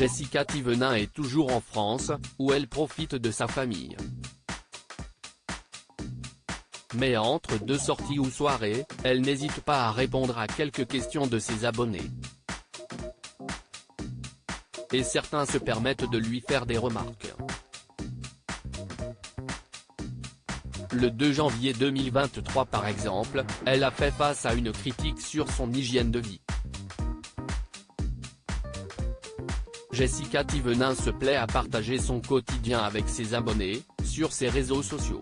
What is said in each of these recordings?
Jessica Thévenin est toujours en France, où elle profite de sa famille. Mais entre deux sorties ou soirées, elle n'hésite pas à répondre à quelques questions de ses abonnés. Et certains se permettent de lui faire des remarques. Le 2 janvier 2023 par exemple, elle a fait face à une critique sur son hygiène de vie. Jessica Thévenin se plaît à partager son quotidien avec ses abonnés, sur ses réseaux sociaux.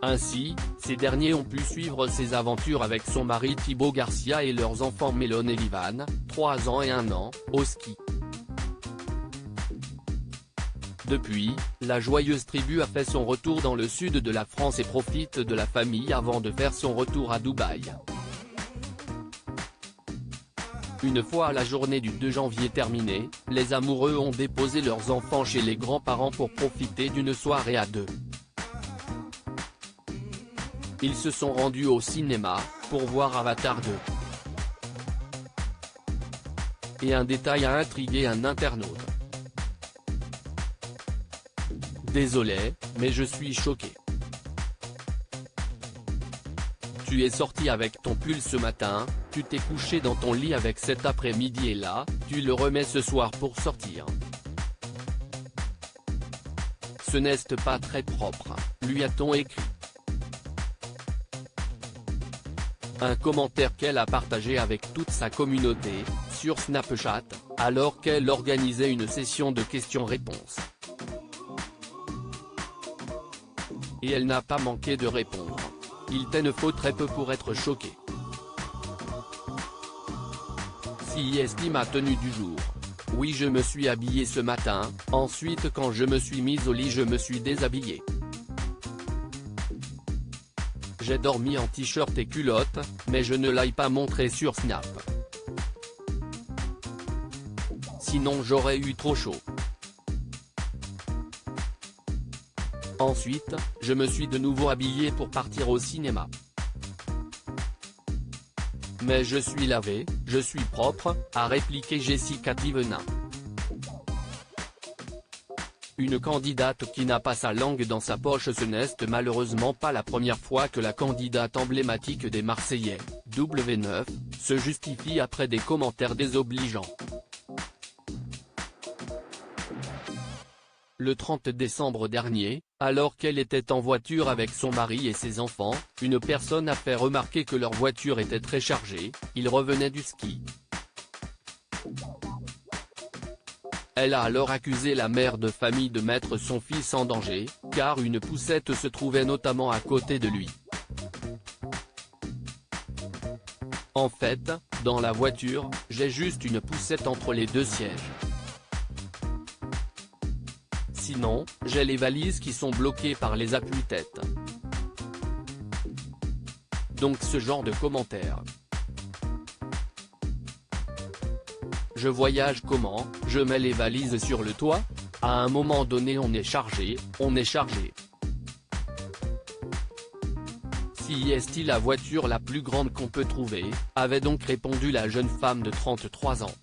Ainsi, ces derniers ont pu suivre ses aventures avec son mari Thibaut Garcia et leurs enfants Mélone et Livan, 3 ans et 1 an, au ski. Depuis, la joyeuse tribu a fait son retour dans le sud de la France et profite de la famille avant de faire son retour à Dubaï. Une fois la journée du 2 janvier terminée, les amoureux ont déposé leurs enfants chez les grands-parents pour profiter d'une soirée à deux. Ils se sont rendus au cinéma, pour voir Avatar 2. Et un détail a intrigué un internaute. Désolé, mais je suis choqué. Tu es sorti avec ton pull ce matin, tu t'es couché dans ton lit avec cet après-midi et là, tu le remets ce soir pour sortir. Ce n'est pas très propre, lui a-t-on écrit. Un commentaire qu'elle a partagé avec toute sa communauté, sur Snapchat, alors qu'elle organisait une session de questions-réponses. Et elle n'a pas manqué de répondre. Il t'en faut très peu pour être choqué. Si est ma tenue du jour. Oui, je me suis habillé ce matin, ensuite quand je me suis mise au lit je me suis déshabillé. J'ai dormi en t-shirt et culotte, mais je ne l'ai pas montré sur Snap. Sinon j'aurais eu trop chaud. Ensuite, je me suis de nouveau habillé pour partir au cinéma. Mais je suis lavé, je suis propre, a répliqué Jessica Thévenin. Une candidate qui n'a pas sa langue dans sa poche. Ce n'est malheureusement pas la première fois que la candidate emblématique des Marseillais, W9, se justifie après des commentaires désobligeants. Le 30 décembre dernier, alors qu'elle était en voiture avec son mari et ses enfants, une personne a fait remarquer que leur voiture était très chargée, ils revenaient du ski. Elle a alors accusé la mère de famille de mettre son fils en danger, car une poussette se trouvait notamment à côté de lui. En fait, dans la voiture, j'ai juste une poussette entre les deux sièges. Sinon, j'ai les valises qui sont bloquées par les appuis-têtes. Donc ce genre de commentaires. Je voyage comment, je mets les valises sur le toit, à un moment donné on est chargé, on est chargé. Si est la voiture la plus grande qu'on peut trouver, avait donc répondu la jeune femme de 33 ans.